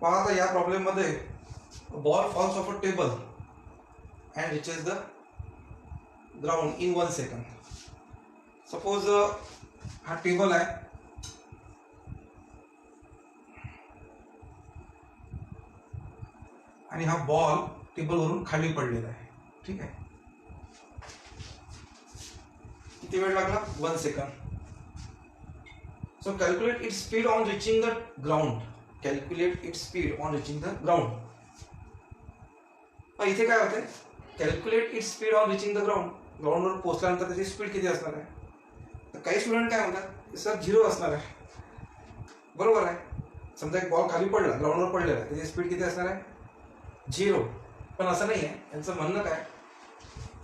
पहा आता या प्रॉब्लेममध्ये ball falls off a table and reaches the ground in 1 second. Suppose हा टेबल आहे आणि हा बॉल टेबलवरून खाली पडलेला आहे. ठीक आहे. किती वेळ लागला? 1 second. So calculate its speed on reaching the ground. Calculate its speed on reaching the ground. इथे काय होते? Calculate its speed on reaching the ground. ग्राउंडवर पोहोचल्यानंतर त्याची स्पीड किती असणार आहे? तर काही स्टुडंट काय म्हणतात सर 0 असणार आहे. बरोबर आहे. समजा एक बॉल खाली पडला, ग्राउंडवर पडलेला, त्याची स्पीड किती असणार आहे? 0. पण असं नाही आहे. यांचं म्हणणं काय,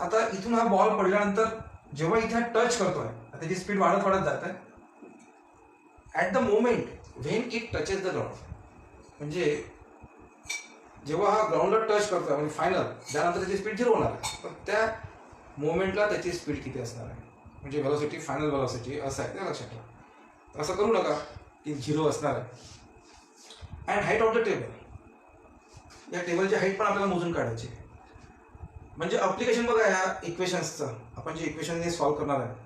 आता इथून हा बॉल पडल्यानंतर जेव्हा इथे टच करतोय त्याची स्पीड वाढत वाढत जात आहे. At the moment when it touches the ground, म्हणजे जेव्हा हा ग्राउंडला टच करतोय म्हणजे फायनल, त्यानंतर त्याची स्पीड 0 होणार आहे. पण त्या मोमेंटला त्याची स्पीड किती असणार आहे, म्हणजे व्हेलॉसिटी, फायनल व्हेलॉसिटी असं आहे, ते लक्षात ठेवा. असं करू नका की 0 असणार आहे. And height of the table, या टेबलची हाईट पण आपल्याला मोजून काढायची. म्हणजे अप्लिकेशन बघा या इक्वेशन्सचं, आपण जे इक्वेशन सॉल्व्ह करणार आहे.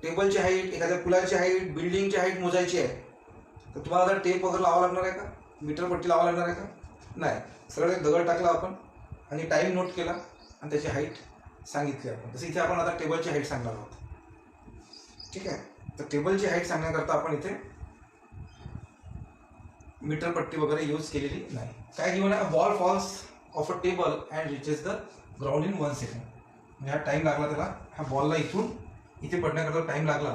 टेबलची हाईट, एखाद्या पुलाची हाईट, बिल्डिंगची हाईट मोजायची आहे, तर तुम्हाला आता टेप वगैरे लावा लागणार आहे का? मीटर पट्टी लावा लागणार आहे का? नाही. सरळ एक दगड टाकला आपण आणि टाईम नोट केला आणि त्याची हाईट सांगितली आपण. तसं इथे आपण आता टेबलची हाईट सांगणार आहोत. ठीक आहे. तर टेबलची हाईट सांगण्याकरता आपण इथे मीटर पट्टी वगैरे यूज केलेली नाही. काय घेऊन आहे? Ball falls off a table and reaches the ground in 1 second. म्हणजे हा टाईम लागला त्याला, ह्या बॉलला इथून इथे पडण्याकरता टाइम लागला.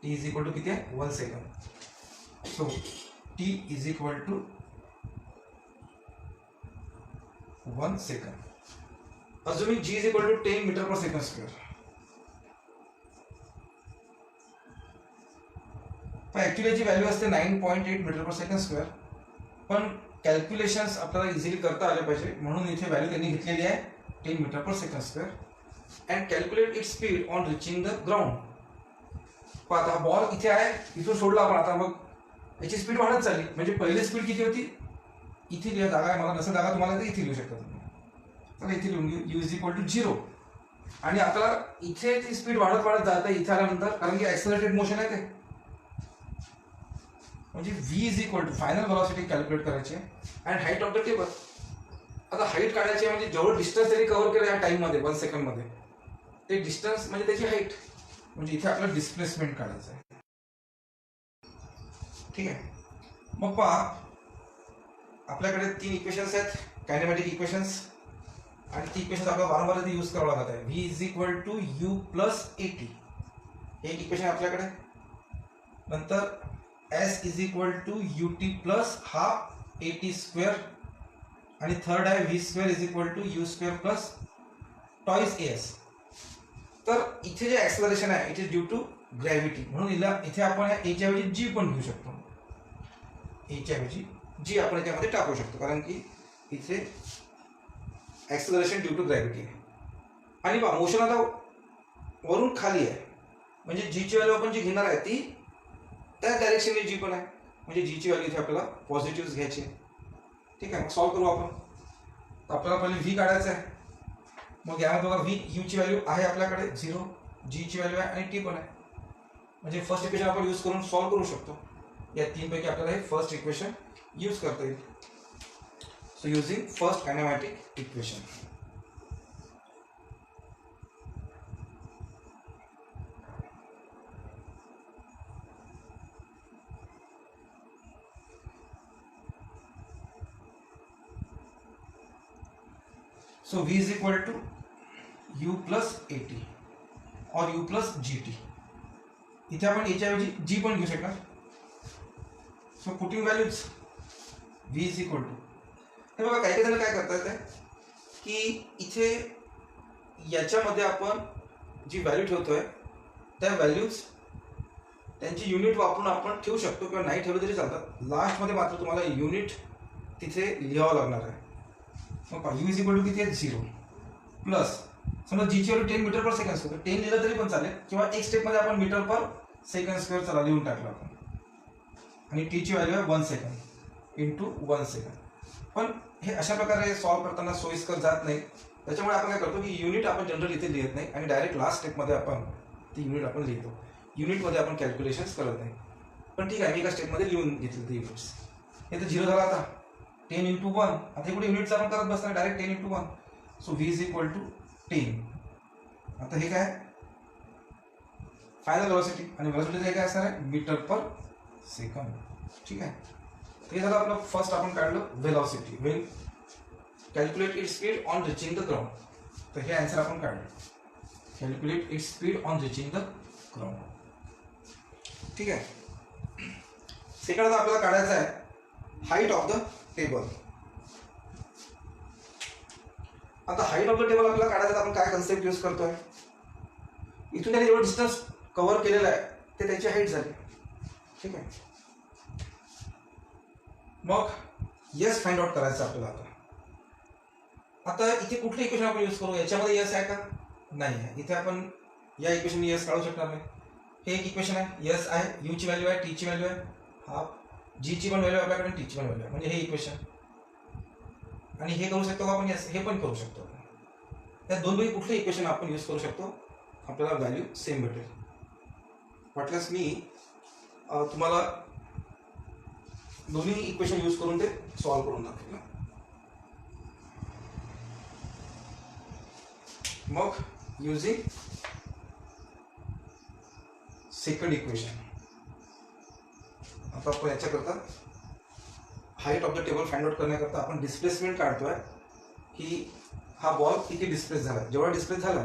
टी इज इक्वल टू किती आहे? 1 second. So T is equal to 1 second. अजून G is equal to 10 metre per second square. पण ऍक्च्युली याची व्हॅल्यू असते 9.8 मीटर पर सेकंड स्क्वेअर. पण कॅल्क्युलेशन्स आपल्याला इझिली करता आले पाहिजे म्हणून इथे व्हॅल्यू त्यांनी घेतलेली आहे 10 metre per second square. And calculate it speed on reaching the ground. पण आता हा बॉल इथे आहे, इथून सोडला आपण, आता मग याची स्पीड वाढत चालली. म्हणजे पहिली स्पीड किती होती? इथे लिहा, जागा आहे मला, नसेल जागा तुम्हाला तर इथे लिहू शकता तुम्ही. तर इथे लिहून घेऊ, यू इज इक्वल टू 0. आणि आता इथे ती स्पीड वाढत वाढत जात आहे इथे आल्यानंतर, कारण की ऍक्सेलरेटेड मोशन आहे ते. म्हणजे v is equal to final velocity calculate करायची आहे. And height of the table. आता हाईट काढायची आहे, म्हणजे जेवढं डिस्टन्स त्यांनी कव्हर केलं या टाईममध्ये 1 सेकंडमध्ये, ते डिस्टन्स म्हणजे त्याची हाईट. म्हणजे इथे आपल्याला डिस्प्लेसमेंट काढायचं आहे. ठीक आहे. मग पहा आपल्याकडे 3 इक्वेशन्स आहेत, कायनेमॅटिक इक्वेशन्स. आणि ती इक्वेशन्स आपल्याला वारंवार इथे यूज करावं लागत आहे. V is equal to u plus a t, एक इक्वेशन आपल्याकडे. नंतर s is equal to u t plus half a t square. आणि थर्ड आहे v square is equal to you square plus twice s. तर इथे जे ऍक्सलरेशन आहे it is due to gravity, म्हणून इथे आपण एच्या ऐवजी जी पण घेऊ शकतो. एच्या ऐवजी जी आपण याच्यामध्ये टाकू शकतो, कारण की इथे ऍक्सलरेशन ड्यू टू ग्रॅव्हिटी आहे. आणि बा मोशन आता वरून खाली आहे, म्हणजे जीची व्हॅल्यू आपण जी घेणार आहे ती त्या डायरेक्शनने जी पण आहे. म्हणजे जीची व्हॅल्यू इथे आपल्याला पॉझिटिव्ह घ्यायची आहे. ठीक आहे. मग सॉल्व्ह करू आपण. तर आपल्याला पहिले व्ही काढायचं आहे. मग यामध्ये बघा व्ही यूची व्हॅल्यू आहे आपल्याकडे 0, जीची व्हॅल्यू आहे आणि टी पण आहे. म्हणजे फर्स्ट इक्वेशन आपण यूज करून सॉल्व्ह करू शकतो. या 3 पैकी आपल्याला हे फर्स्ट इक्वेशन यूज करता येईल. So using first kinematic equation. So V is equal to U plus AT और U plus GT. इथे आपण याच्या ऐवजी G पण घेऊ शकणार. So putting values V is equal to, हे बघा काही जण काय करतात की इथे याच्यामध्ये आपण जी व्हॅल्यू ठेवतोय त्या व्हॅल्यूज त्यांची युनिट वापरून आपण ठेवू शकतो किंवा नाही ठेवलं तरी चालतात. लास्टमध्ये मात्र तुम्हाला युनिट तिथे लिहावं लागणार आहे. मग यू इज इक्वल टू किती आहे 0 प्लस समजा जीची value 10 metre per second square, 10 लिहिलं तरी पण चालेल, किंवा एक स्टेपमध्ये आपण मीटर पर सेकंड स्क्वेअर चला लिहून टाकलं आपण. आणि टीची व्हॅल्यू आहे 1 सेकंड. Into 1 second. पण हे अशा प्रकारे सॉल्व्ह करताना सोयीस्कर जात नाही. त्याच्यामुळे आपण काय करतो की युनिट आपण जनरल इथे लिहित नाही आणि डायरेक्ट लास्ट स्टेपमध्ये आपण ती युनिट आपण लिहितो. युनिटमध्ये आपण कॅल्क्युलेशन्स करत नाही. पण ठीक आहे, मी एका स्टेपमध्ये लिहून घेतले ते युनिट्स. हे तर 0 झाला आता 10 इंटू 1. आता हे कुठे युनिटचं आपण करत बसणार, direct 10 into 1. So v is equal to 10. आता हे काय फायनल व्हेलॉसिटी आणि व्हेलॉसिटी हे काय असणार आहे मीटर पर सेकंड. ठीक आहे, हे झालं आपलं फर्स्ट आपण काढलं velocity. Wien calculate its speed on reaching the ground. तर हे आन्सर आपण काढलं, calculate its speed on reaching the ground. ठीक आहे, सेकंड आता आपल्याला काढायचं आहे हाईट ऑफ द टेबल. आता हाईट ऑफ द टेबल आपल्याला काढायचं, आपण काय कन्सेप्ट यूज करतोय, इथून त्याने जेवढं डिस्टन्स कव्हर केलेलं आहे ते त्याची हाईट झाली. ठीक आहे, मग यस फाइंड आउट करायचं आपल्याला. आता इथे कुठलं इक्वेशन आपण यूज करू, याच्यामध्ये यस आहे का, नाही आहे. इथे आपण या इक्वेशन यस काढू शकणार नाही. हे एक इक्वेशन आहे, यस आहे, यू ची व्हॅल्यू आहे, टी ची व्हॅल्यू आहे, हाफ जी ची पण व्हॅल्यू आपल्याकडे, टी ची पण व्हॅल्यू आहे, म्हणजे हे इक्वेशन. आणि हे करू शकतो का आपण, यस हे पण करू शकतो. त्या दोनपैकी कुठले इक्वेशन आपण यूज करू शकतो, आपल्याला व्हॅल्यू सेम भेटेल. वाटल्यास मी तुम्हाला दोन्ही इक्वेशन यूज करून ते सॉल्व्ह करून दाखवेल. मग युजिंग सेकंड इक्वेशन आता आपण याच्याकरता height of the table find out करण्याकरता आपण डिस्प्लेसमेंट काढतोय की हा बॉल किती डिस्प्लेस झाला. जेवढा डिस्प्लेस झाला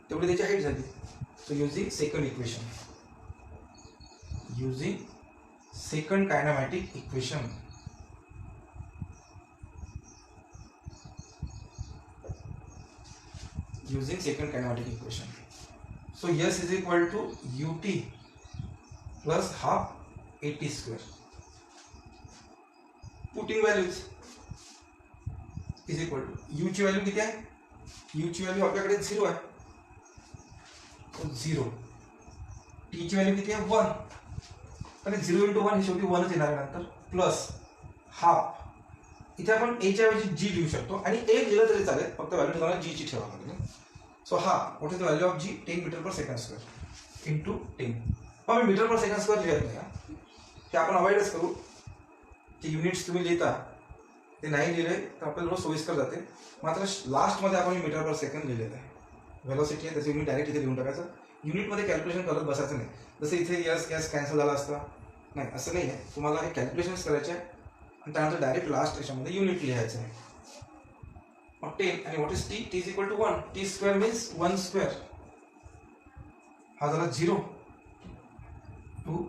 तेवढी त्याची हाईट झाली. So using second equation, using second kinematic equation, using second kinematic equation. So S is equal to ut plus half at square. Putting values is equal to u ची value किती आहे, u ची value आपल्याकडे 0 आहे, so 0. t ची value किती आहे 1, आणि 0 into 1 हे शेवटी 1च येणार आहे नंतर, प्लस हाफ. इथे आपण a च्या ऐवजी g लिहू शकतो आणि a लिहिलं तरी चालेल, फक्त व्हॅल्यू तुम्हाला g ची ठेवावी लागेल. सो हा what is the value of g, 10 metre per second square into 10. पण मी मीटर पर सेकंड स्क्वेअर लिहित नाही, हे आपण अवॉइडच करू. ते युनिट्स तुम्ही लिहिता ते नाही लिहिले तर आपल्याला सोयीस्कर जाते. मात्र लास्टमध्ये आपण मीटर पर सेकंड लिहिलेलं आहे. व्हेलॉसिटी आहे त्याचे युनिट डायरेक्ट इथे लिहून टाकायचं. युनिटमध्ये कॅल्क्युलेशन करत बसायचं नाही, जसं इथे यस यस कॅन्सल झाला असता, नाही असं नाही आहे. तुम्हाला हे कॅल्क्युलेशन्स करायचे आहे आणि त्यानंतर डायरेक्ट लास्ट याच्यामध्ये युनिट लिहायचं आहे. 10 आणि what is t, t is equal to 1. T square means 1 square. हा झाला 0, 2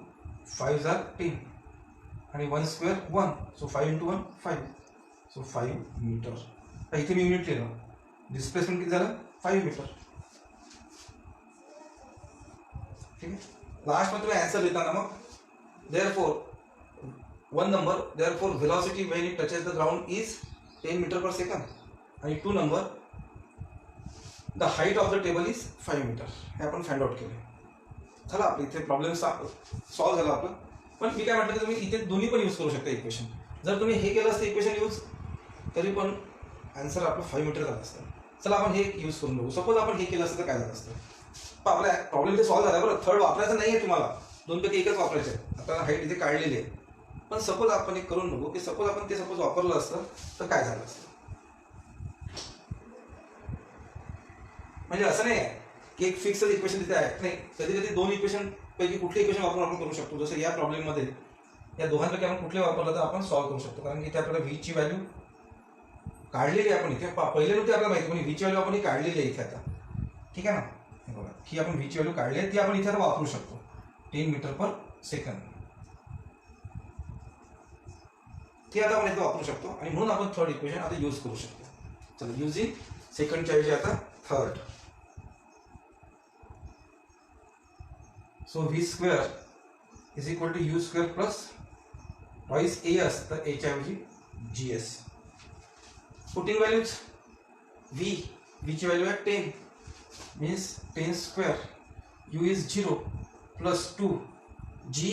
5 झाला 10 आणि 1 square 1. So 5 into 1 5. So 5 metre. इथे मी युनिट लिहिलं, डिस्प्लेसमेंट किती झालं 5 मीटर. ठीक आहे, लास्ट मध्ये तुम्ही आन्सर लिहिताना मग therefore 1 number, therefore velocity when it touches the ground is 10 metre per second. आणि 2 number, the height of the table is 5 metre. हे आपण फाइंड आउट केले. झालं आपलं इथे प्रॉब्लेम सॉल्व्ह झाला आपलं. पण मी काय म्हटलं की तुम्ही इथे दोन्ही पण यूज करू शकता इक्वेशन. जर तुम्ही हे केलं असतं इक्वेशन यूज, तरी पण आन्सर आपलं 5 मीटर झालं असतं. चला आपण हे यूज करून बघू. सपोज आपण हे केलं असतं तर काय झालं असतं. पण आपला प्रॉब्लेम इथे सॉल्व्ह झाला. बरं, थर्ड वापरायचं नाही आहे तुम्हाला, दोनपैकी एकच वापरायचं आहे. आपल्याला हाईट इथे काढलेली आहे. पण सपोज आपण एक करून बघू की सपोज आपण ते वापरलं असतं तर काय झालं असतं. म्हणजे असं नाही आहे की एक फिक्स इक्वेशन तिथे आहे, नाही. कधी कधी दोन इक्वेशन पैकी कुठले इक्वेशन वापरून आपण करू शकतो. जसं या प्रॉब्लेममध्ये या दोघांपैकी आपण कुठले वापरलं तर आपण सॉल्व्ह करू शकतो. कारण इथे आपल्याला व्ही ची व्हॅल्यू काढलेली आहे. आपण इथे पहिले नव्हती आपल्याला माहिती, पण व्ही ची व्हॅल्यू आपण काढलेली आहे इथे आता. ठीक आहे ना, हे बघा ही आपण व्ही ची व्हॅल्यू काढली आहे, ती आपण इथे वापरू शकतो 10 मीटर पर सेकंड. ती आता आपण इथे वापरू शकतो आणि म्हणून आपण थर्ड इक्वेशन आता यूज करू शकतो. चला, युजिंग सेकंडच्या ऐवजी आता third. So V square is equal to you square plus twice A असतं, एच्या ऐवजी G S. Putting values, V ची व्हॅल्यू आहे 10 means 10 square. U is 0 plus 2. G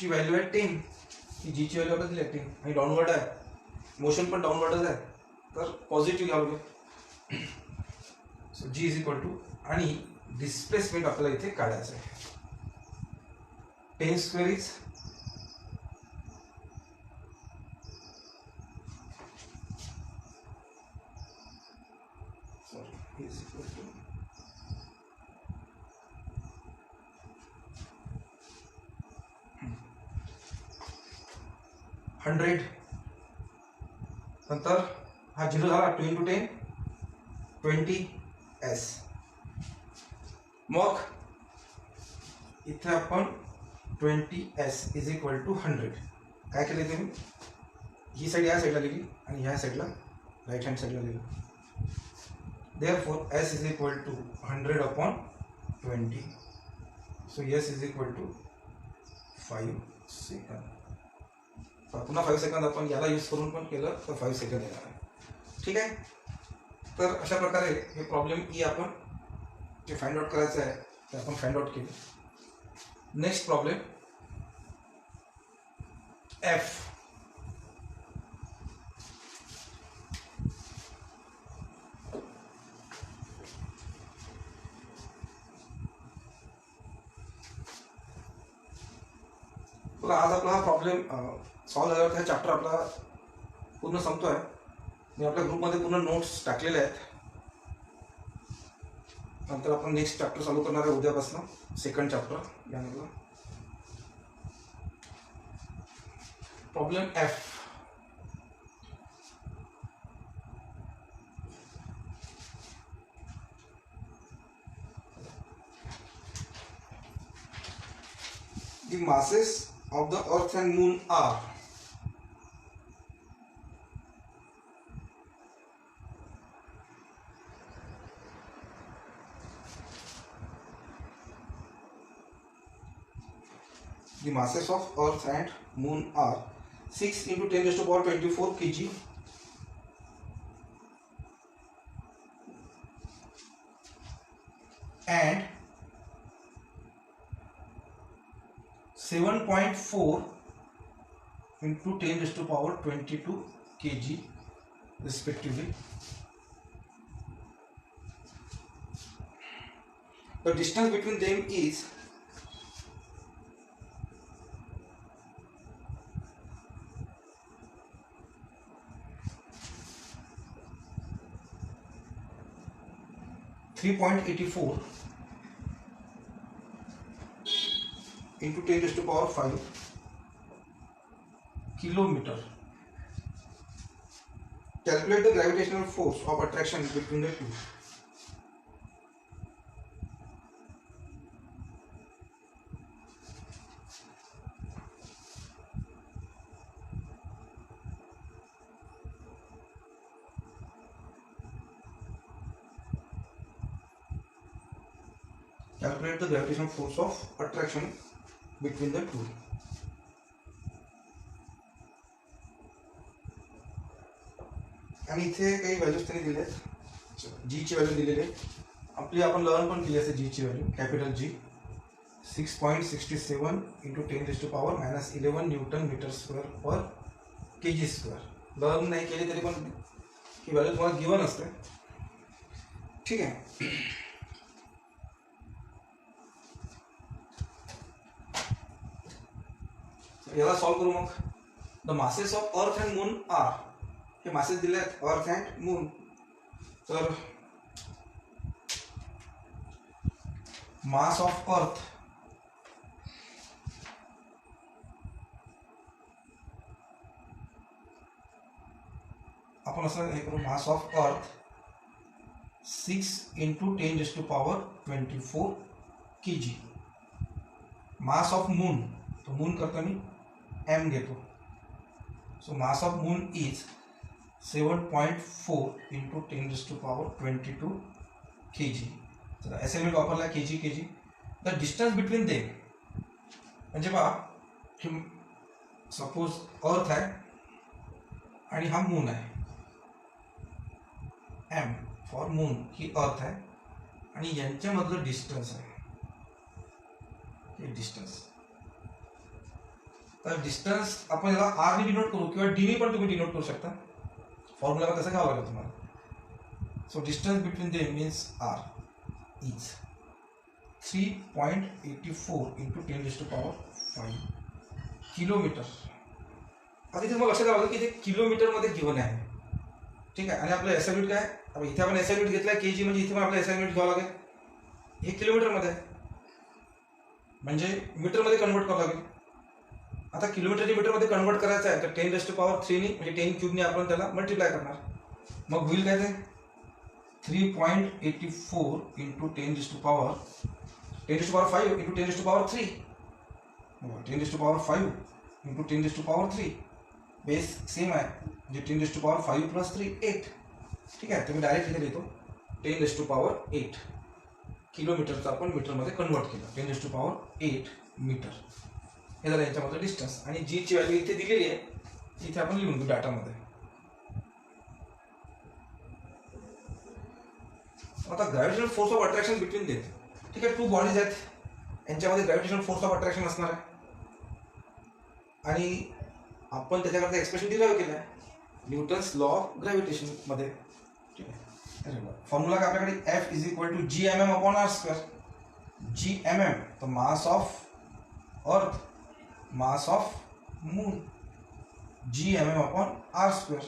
ची व्हॅल्यू आहे 10 ही जीची व्हॅल्यू आपल्याला दिली आणि डाऊनवर्ड आहे, मोशन पण डाऊनवर्डच आहे, तर पॉझिटिव्ह घ्यावं. So g is equal to आणि डिस्प्लेसमेंट आपल्याला इथे काढायचं आहे. 10 square is is equal to 100. नंतर हा 0 झाला, 2 into 10 20s. मग इथे आपण 20s इज इक्वल टू 100 काय केले ते, ही साईड या साईडला लिहिली आणि ह्या साईडला राईट हँड साईडला लिहिलं. Therefore, s is equal to 100 upon 20. So s is equal to 5 second. पुन्हा 5 सेकंद आपण याला यूज करून पण केलं तर 5 सेकंद येणार आहे. ठीक आहे. तर अशा प्रकारे हे प्रॉब्लेम ई आपण जे फाइंड आउट करायचं आहे ते आपण फाइंड आउट केले. Next problem F. आज आपला हा प्रॉब्लेम सॉल्व्ह झाल्यावर हा चॅप्टर आपला पूर्ण संपतोय. मी आपल्या ग्रुपमध्ये पूर्ण नोट्स टाकलेले आहेत. नंतर आपण नेक्स्ट चॅप्टर चालू करणार आहे उद्यापासून, सेकंड चॅप्टर यामधला. Problem F. The masses of the earth and moon are the masses of earth and moon are 6 into 10 raised to power 24 kg and 7.4 into 10 raised to power 22 kg respectively. The distance between them is 3.84 into 10 raised to power 5 kilometer. Calculate the gravitational force of attraction between the two. Calculate the gravitational force of attraction between the two. आणि इथे काही values त्यांनी दिलेत. जी ची value दिलेली आहे आपली, आपण लर्न पण केली असते. जी ची value capital G 6.67 into 10 raised to power -11 newton metre square per kg square. Learn नाही केली तरी पण ही व्हॅल्यू तुम्हाला गिवन असते. ठीक आहे. याला सॉल्व करू मग. The masses of earth and moon are, हे मासेस दिले आहेत अर्थ अँड मून. तर मास ऑफ अर्थ आपण असं हे करू, मास ऑफ अर्थ 6 into 10 raised to power 24 kg. Mass of moon, तो मून करता मी m घेतो. So mass of moon is 7.4 into 10 raised to power 22 kg. तर असाइनमेंट वापरला kg. The distance between them म्हणजे पहा, सपोज अर्थ आहे आणि हा मून आहे. m फॉर मून ही अर्थ आहे आणि यांच्यामधलं डिस्टन्स आहे, हे डिस्टन्स. तर डिस्टन्स आपण याला आर ने डिनोट करू किंवा डी ने पण तुम्ही डिनोट करू शकता. फॉर्म्युला कसं घ्यावं लागेल तुम्हाला. So distance between them means r is 3.84 × 10⁵ kilometre. आता इथे तुम्हाला लक्षात द्यावं लागेल की ते किलोमीटरमध्ये गिवन आहे. ठीक आहे. आणि आपलं एसआय युनिट काय, आता इथे आपण एसआय युनिट घेतलाय केजी, म्हणजे इथे पण आपलं एसआय युनिट घ्यावं लागेल. हे किलोमीटरमध्ये आहे म्हणजे मीटरमध्ये कन्वर्ट करावं लागेल. आता किलोमीटरचे मीटरमध्ये कन्वर्ट करायचं आहे तर 10⁻³ ने म्हणजे 10 क्यूबने आपण त्याला मल्टिप्लाय करणार. मग होईल काय ते 3.84 × 10⁵ 10⁵5 × 10⁻³ 10⁵5 × 10⁻³ बेस सेम आहे म्हणजे 10⁵5 + 3 8. ठीक आहे. तुम्ही डायरेक्ट इथे लिहितो 10⁸ किलोमीटरचं आपण मीटरमध्ये कन्वर्ट केलं. 10⁸ मीटर हे झालं यांच्यामध्ये डिस्टन्स. आणि जी ची व्हॅल्यू इथे दिलेली आहे इथे आपण लिहून घेऊ डाटामध्ये. आता gravitational force of attraction between देत. ठीक आहे. 2 बॉडीज आहेत, यांच्यामध्ये ग्रॅव्हिटेशनल फोर्स ऑफ अट्रॅक्शन असणार आहे आणि आपण त्याच्याकरता एक्सप्रेशन डिराईव्ह केलं आहे न्यूटन्स लॉ ऑफ ग्रॅव्हिटेशन मध्ये. ठीक आहे. फॉर्म्युला काय आपल्याकडे F = gmm/r². gmm तर मास ऑफ अर्थ, मास ऑफ मून, gmm/r².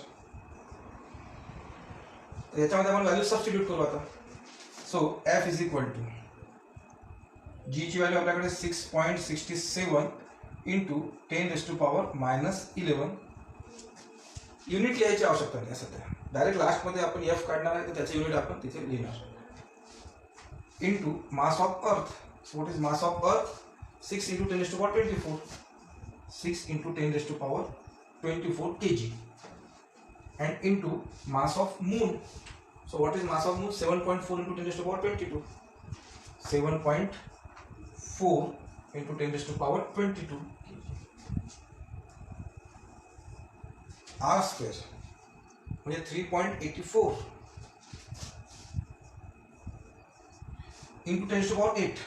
तर याच्यामध्ये आपण व्हॅल्यू सबस्टिट्यूट करू आता. सो F = g ची व्हॅल्यू आपल्याकडे 6.67 × 10⁻⁻11. युनिट लिहायची आवश्यकता नाही सध्या. डायरेक्ट लास्टमध्ये आपण F काढणार आहे तर त्याचे युनिट आपण तिथे लिहिणार. इंटू मास ऑफ अर्थ. So what is mass of अर्थ 6 × 10⁻24 6 × 10⁻24 kg. and into mass of moon. So what is mass of moon? 7.4 into 10 raised to power 22. 7.4 into 10 raised to power 22 r square म्हणजे 3.84 into 10 raised to power 8.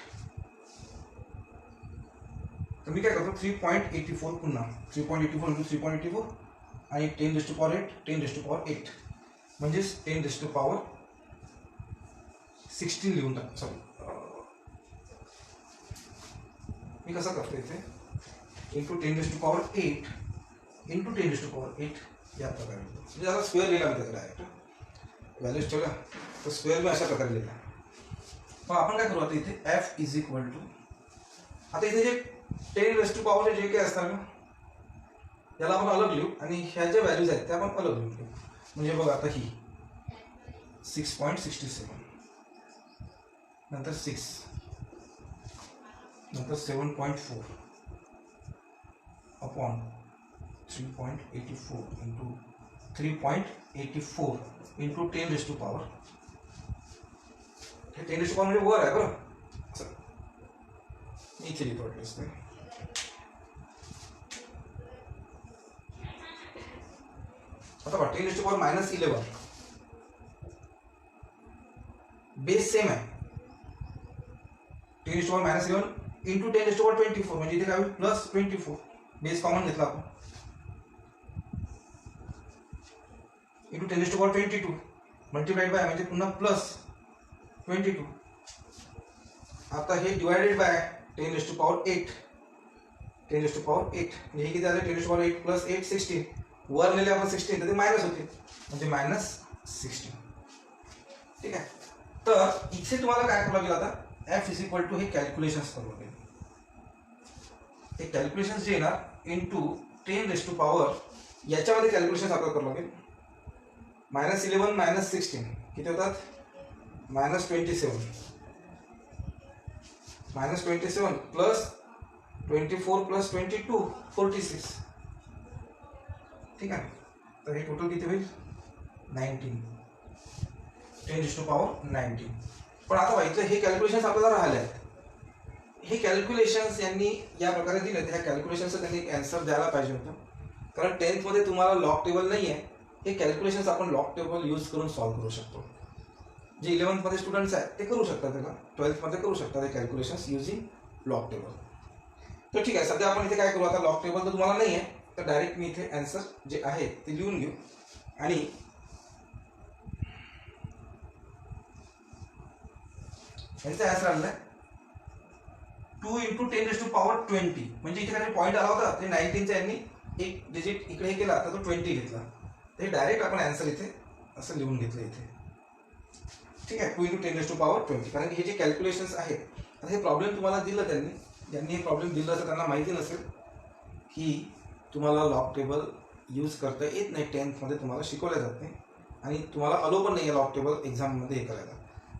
तर मी काय करतो 3.84 पुन्हा 3.84 into 3.84 आणि 10 raised to power 8 10 raised to power 8 म्हणजे 10 raised to power 16 लिहून टाक. Sorry मी कसं करतो इथे into 10 raised to power 8 into 10 raised to power 8 या प्रकारे म्हणजे आता स्क्वेअर लिहिला मी त्याचा डायरेक्ट व्हॅल्यूज ठेवला तर स्क्वेअर मी अशा प्रकारे लिहिला. मग आपण काय करू आता इथे f इज इक्वल टू आता इथे जे 10 raised to power जे काही असणार ना याला आपण अलग लिहू आणि ह्या ज्या व्हॅल्यूज आहेत त्या आपण अलग लिहू. म्हणजे बघ आता ही 6.67 नंतर 6 नंतर 7.4 upon 3.84 into 3.84 into 10 raised to power 10 raised to power म्हणजे वर आहे बरं इथे लिहितो ॲटलिस्ट नाही. आता 10 raised to power -11 base same आहे 10 raised to power -11 into 10 raised to power 24 म्हणजे इथे काय होईल +24 बेस कॉमन घेतला आपण into 10 raised to power 22 multiplied by म्हणजे पुन्हा +22. आता हे divided by 10 raised to power 8 10 raised to power 8 म्हणजे हे किती झालं 10 raised to power 8 + 8 16 वर नेले आपण 16 तर ते मायनस होते म्हणजे -16. ठीक आहे. तर इथे तुम्हाला काय करावं लागेल आता f इज इक्वल टू हे कॅल्क्युलेशन्स करावं लागेल. हे कॅल्क्युलेशन्स जे येणार इंटू 10 raised to power याच्यामध्ये कॅल्क्युलेशन्स आपल्याला करावं लागेल. -11 -16 किती होतात -27 -27 प्लस 24 प्लस 22 46. ठीक आहे. तर हे टोटल किती होईल 19 10 raised to power 19. पण आता बघितलं हे कॅल्क्युलेशन्स आपल्याला राहिले आहेत. हे कॅल्क्युलेशन्स यांनी या प्रकारे दिले ह्या कॅल्क्युलेशनचं त्यांनी आन्सर द्यायला पाहिजे होतं कारण 10th मध्ये तुम्हाला लॉग टेबल नाही आहे. हे कॅल्क्युलेशन्स आपण लॉग टेबल यूज करून सॉल्व्ह करू शकतो. जे 11th मध्ये स्टुडंट्स आहेत ते करू शकतात त्याला 12th मध्ये करू शकतात हे कॅल्क्युलेशन्स युजिंग लॉग टेबल. तर ठीक आहे, सध्या आपण इथे काय करू, आता लॉग टेबल तर तुम्हाला नाही आहे, तर डायरेक्ट मी इथे आन्सर जे आहे ते लिहून घेऊ. आणि यांचा आन्सर आलेला आहे 2 × 10⁻20. म्हणजे इथे काही पॉईंट आला होता, ते 19चा यांनी एक डिजिट इकडे केला तर तो 20 घेतला. ते डायरेक्ट आपण आन्सर इथे असं लिहून घेतलं इथे. ठीक आहे, 2 × 10⁻20. कारण की हे जे कॅल्क्युलेशन्स आहेत, आता हे प्रॉब्लेम तुम्हाला दिलं त्यांनी, ज्यांनी हे प्रॉब्लेम दिलं तर त्यांना माहिती नसेल की तुम्हाला लॉग टेबल यूज करता येत नाही, 10th तुम्हाला शिकवलं जात नाही आणि तुम्हाला अलो पण नाही आहे लॉग टेबल एक्झाममध्ये हे करायला.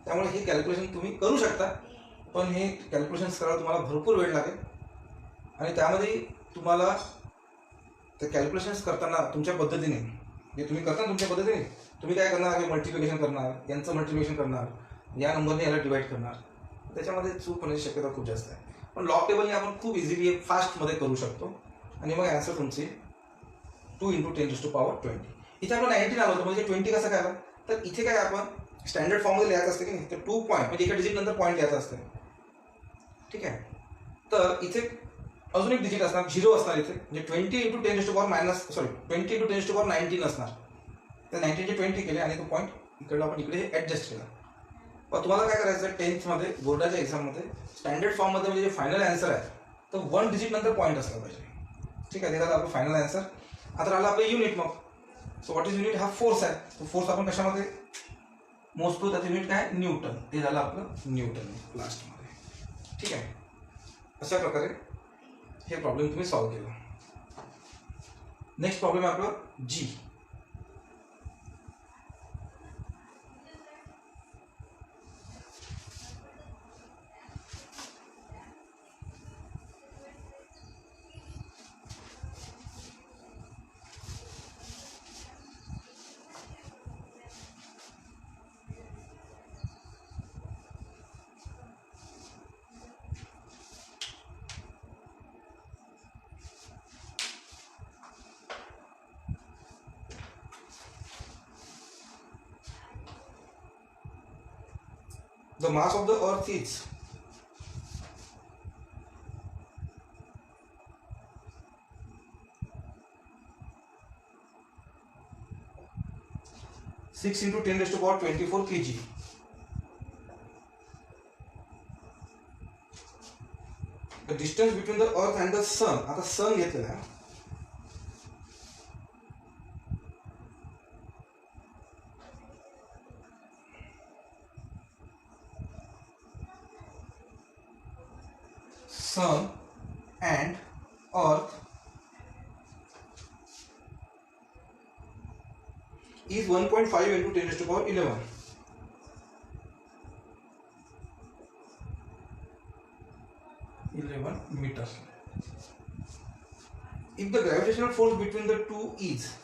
त्यामुळे हे कॅल्क्युलेशन तुम्ही करू शकता, पण हे कॅल्क्युलेशन्स करायला तुम्हाला भरपूर वेळ लागेल. आणि त्यामध्ये तुम्हाला ते कॅल्क्युलेशन्स करताना तुमच्या पद्धतीने, जे तुम्ही करता तुमच्या पद्धतीने, तुम्ही काय करणार, मल्टिप्लिकेशन करणार, यांचं मल्टिप्लिकेशन करणार, या नंबरने याला डिवाइड करणार, त्याच्यामध्ये चूक होण्याची शक्यता खूप जास्त आहे. पण लॉग टेबलने आपण खूप इझिली फास्टमध्ये करू शकतो आणि मग आन्सर तुमचे 2 × 10⁻20. इथे आपण 19 आलो होतो, म्हणजे 20 कसं काय आलं, तर इथे काय आपण स्टँडर्ड फॉर्ममध्ये लिहायचं असते की नाही, तर 2 पॉईंट म्हणजे एका डिजिट नंतर पॉईंट लिहायचं असतं. ठीक आहे, तर इथे अजून एक डिजिट असणार, 0 असणार इथे, म्हणजे 20 × 20 × 10⁻19 असणार. तर 19चे 20 केले आणि तो पॉईंट इकडे आपण इकडे ॲडजस्ट केला. पण तुम्हाला काय करायचं, 10th बोर्डाच्या एक्झाममध्ये स्टँडर्ड फॉर्ममध्ये म्हणजे जे फायनल आन्सर आहे, तर 1 डिजिट नंतर पॉईंट असला पाहिजे. ठीक आहे, ते झालं आपलं फायनल आन्सर. आता राहिला आपलं युनिट. मग सो व्हॉट इज युनिट, हा फोर्स आहे. तो फोर्स आपण कशामध्ये मोजतो, त्याचं युनिट काय, न्यूटन. ते झालं आपलं न्यूटन लास्टमध्ये. ठीक आहे, अशा प्रकारे हे प्रॉब्लेम तुम्ही सॉल्व्ह केला. नेक्स्ट प्रॉब्लेम आहे आपलं जी. The mass of the earth is 6 × 10⁻24 kg. The distance between the earth and the sun. आता sun घेतलेला आहे. Sun and earth is 1.5 × 10⁻11. meters. If the gravitational force between the two is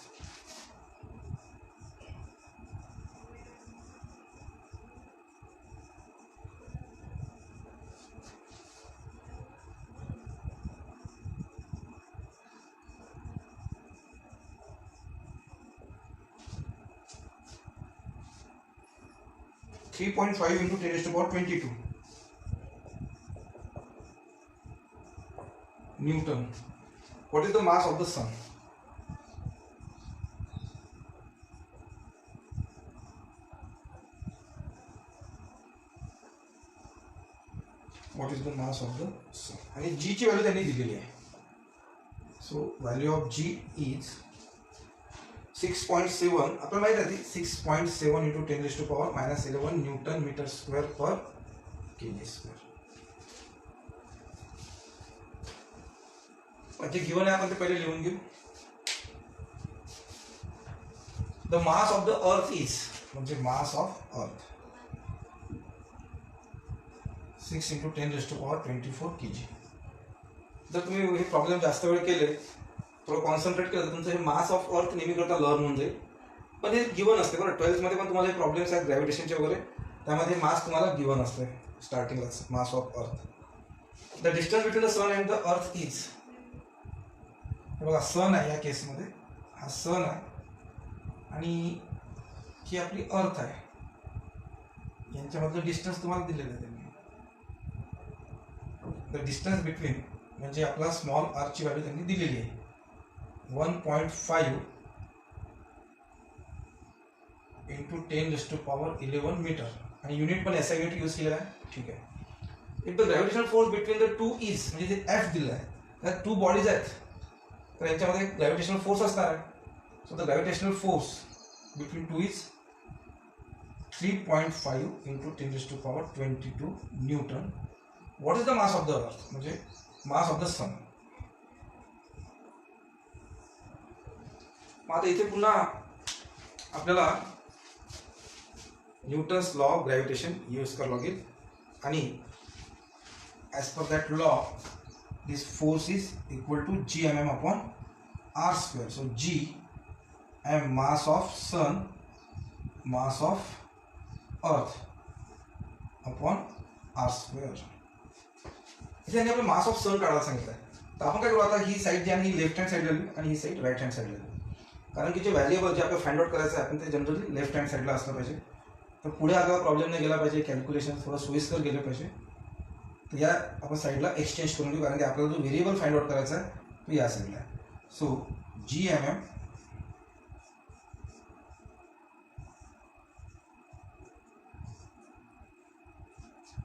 (3.5 × 10⁻22) Newton. What is the mass of the sun? What is the mass of the sun? आणि g ची value त्यांनी दिलेली आहे. So value of g is 6.7. आपल्याला माहिती आहे 6.7 × 10⁻11 Newton metre square पर KG square. जे given आहे आपण ते पहिले लिहून घेऊ. The mass of the earth is, म्हणजे मास ऑफ अर्थ 6 × 10⁻24 kg. जर तुम्ही हे प्रॉब्लेम जास्त वेळ केले, थोडं कॉन्सन्ट्रेट केलं, तर तुमचं हे मास ऑफ अर्थ नेहमी करता लर्न होऊन जाईल. पण हे गिवन असते बरं, 12th पण तुम्हाला हे प्रॉब्लेम्स आहेत ग्रॅव्हिटेशनचे वगैरे, त्यामध्ये मास तुम्हाला गिवन असते स्टार्टिंगलाच, mass of earth. The distance between the sun and the earth is, बघा सन आहे या केसमध्ये, हा सन आहे आणि ही आपली अर्थ आहे, यांच्यामधलं डिस्टन्स तुम्हाला दिलेलं आहे त्यांनी. द डिस्टन्स बिटवीन म्हणजे आपला स्मॉल आरची व्हॅल्यू त्यांनी दिलेली आहे 1.5 इंटू 10⁻11 मीटर आणि युनिट पण SI युनिट यूज केलेला आहे. ठीक आहे. If the gravitational force between the two is म्हणजे जे F दिलं आहे त्यात टू बॉडीज आहेत तर यांच्यामध्ये ग्रॅव्हिटेशनल फोर्स असणार आहे. So the gravitational force between two is 3.5 into 10⁻22 Newton. What is the mass of the earth म्हणजे मास ऑफ द सन. मग आता इथे पुन्हा आपल्याला Newton's law of gravitation use करावं लागेल आणि as per that law this force is equal to Gmm upon r square. So Gm mass of sun mass of earth upon r square. इथे आपल्याला मास ऑफ सन काढायला सांगितलं आहे. तर आपण काय करू आता ही साईड जी आहे ही लेफ्ट हँड साईडला लिहू आणि ही साईड राईट हँड साईडला लिहू. कारण की जे व्हॅरिएबल जे आपल्याला फाइंड आउट करायचं आहे आपण ते जनरली लेफ्ट हँड साईडला असलं पाहिजे. तर पुढे आपल्याला प्रॉब्लेम नाही गेला पाहिजे, कॅल्क्युलेशन थोडं सोयीस्कर गेलं पाहिजे. तर या आपण साईडला एक्सचेंज करून घेऊ कारण की आपल्याला जो व्हेरिएबल फाइंड आउट करायचा आहे तो या साईडला आहे. सो Gmm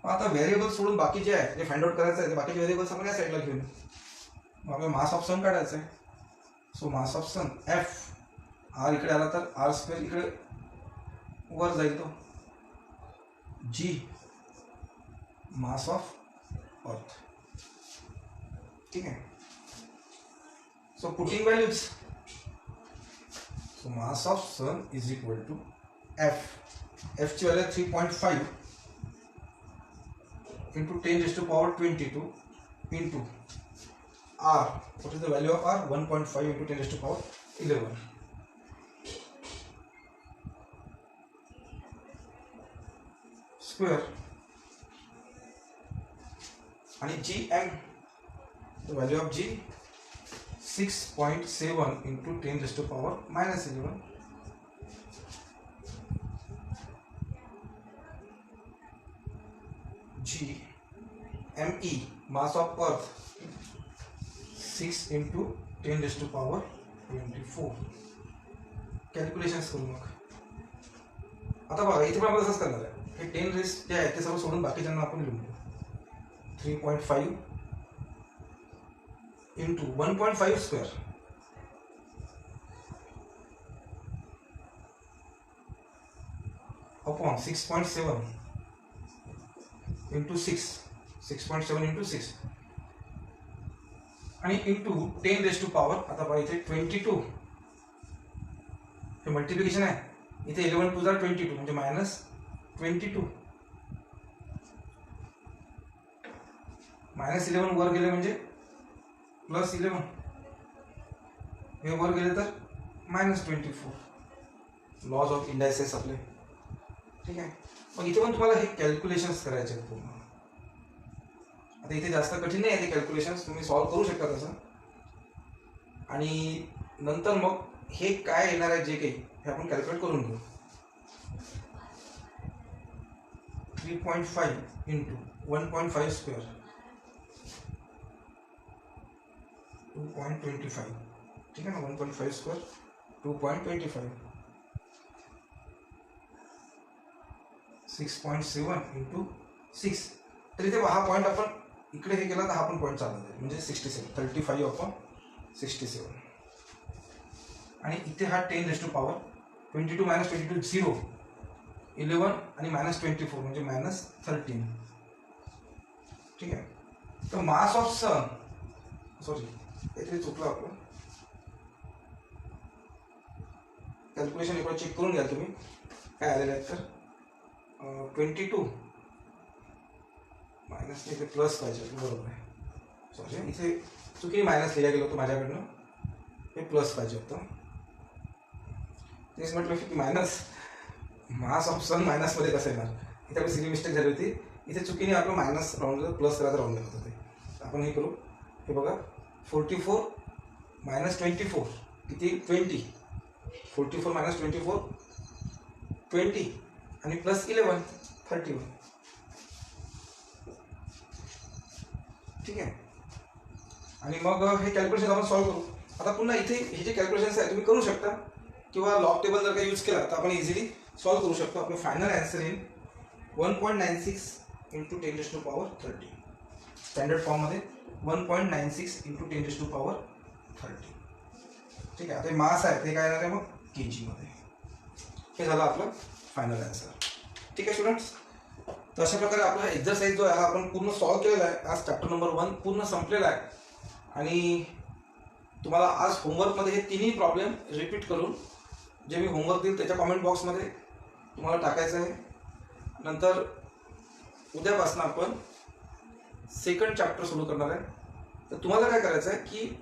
आता व्हेरिएबल सोडून बाकी जे आहे जे फाइंड आउट करायचं आहे ते बाकीचे व्हेरिएबल्स आपण या साईडला घेऊन मग आपल्याला मास ऑफ सन काढायचं आहे. So mass of sun F R इकडे आला तर r स्क्वेअर इकडे वर जाईल तो G मास ऑफ अर्थ. ठीक आहे. So putting values so mass of sun is equal to F ची value 3.5 into 10⁻22 into R. What is the value of R? 1.5 into 10⁻11 square. And Gm, the value of G 6.7 into 10⁻11. G mass of earth 6 into 10⁻24. Calculations करू मग. आता बघा इथे पण आपण तसंच करणार आहे. हे 10 रेस जे आहे ते सर्व सोडून बाकीच्यांना आपण लिहून घेऊ. 3.5 into 1.5 square upon 6.7 into 6.7 into 6 आणि इंटू 10⁻, आता बघा इथे 22 हे मल्टिप्लिकेशन आहे. इथे 11 2 22 म्हणजे -22 -11 वर गेले म्हणजे +11 हे वर गेले तर -24. लॉज ऑफ इंडायसेस आपले. ठीक आहे. मग इथे पण तुम्हाला हे कॅल्क्युलेशन्स करायचे आहेत पूर्ण. आता इथे जास्त कठीण नाही आहे ते कॅल्क्युलेशन्स, तुम्ही सॉल्व्ह करू शकता तसं. आणि नंतर मग हे काय येणार आहे जे काही हे आपण कॅल्क्युलेट करून घेऊ. 3.5 इंटू 1.5 स्क्वेअर 2.25. ठीक आहे ना. 1.5 स्क्वेअर 2.25 6.7 इंटू 6. तर इथे हा पॉईंट आपण इकडे हे केला तर हा पण पॉईंट चालला जाईल म्हणजे 67 35/67. आणि इथे हा 10⁻, 22 - 22 0 11 आणि -24 म्हणजे -13. ठीक आहे. तर मास ऑफ सन सॉरी काहीतरी चुकलं आपलं. कॅल्क्युलेशन एकदा चेक करून घ्या तुम्ही काय आलेलं आहे. तर 22 मायनस इथे प्लस पाहिजे. बरोबर आहे. सॉरी इथे चुकी मायनस लिहिलं गेलं होतं माझ्याकडनं. हे प्लस पाहिजे होतं. तेच म्हटलं की मायनस मास ऑफ सन मायनसमध्ये कसं येणार. इथे आपली सिली मिस्टेक झाली होती. इथे चुकीने आपलं मायनस राऊंड प्लस करायचं राऊंड लागत होते. आपण हे करू. हे बघा 44 - 24 किती 20. 44 - 24 20 आणि +11 31. ठीक आहे. आणि मग हे कॅल्क्युलेशन आपण सॉल्व्ह करू. आता पुन्हा इथे हे जे कॅल्क्युलेशन्स आहे तुम्ही करू शकता किंवा लॉग टेबल जर काही यूज केला तर आपण इझिली सॉल्व्ह करू शकतो. आपलं फायनल आन्सर येईल 1.96 × 10⁻30. स्टँडर्ड फॉर्ममध्ये 1.96 × 10⁻30. ठीक आहे. आता मास आहे ते काय येणार आहे मग kg मध्ये. हे झालं आपलं फायनल आन्सर. ठीक आहे स्टुडंट्स. तर अशा प्रकारे आपला एक्झरसाइज जो आहे हा आपण पूर्ण सॉल्व्ह केलेला आहे. आज चॅप्टर नंबर 1 पूर्ण संपलेला आहे. आणि तुम्हाला आज होमवर्कमध्ये हे तिन्ही प्रॉब्लेम रिपीट करून जे मी होमवर्क देईल त्याच्या कॉमेंट बॉक्समध्ये तुम्हाला टाकायचं आहे. नंतर उद्यापासून आपण सेकंड चॅप्टर सुरू करणार आहे. तर तुम्हाला काय करायचं आहे की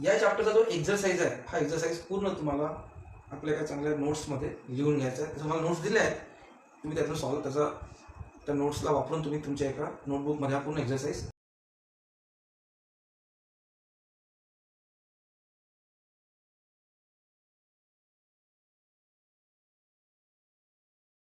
या चॅप्टरचा जो एक्झरसाइज आहे हा एक्झरसाइज पूर्ण तुम्हाला आपल्या एका चांगल्या नोट्समध्ये लिहून घ्यायचा आहे. तुम्हाला नोट्स दिल्या आहेत, तुम्ही त्यातून सॉल्व्ह त्या नोट्सला वापरून तुम्ही तुमच्या एका नोटबुकमध्ये हा पूर्ण एक्झरसाइज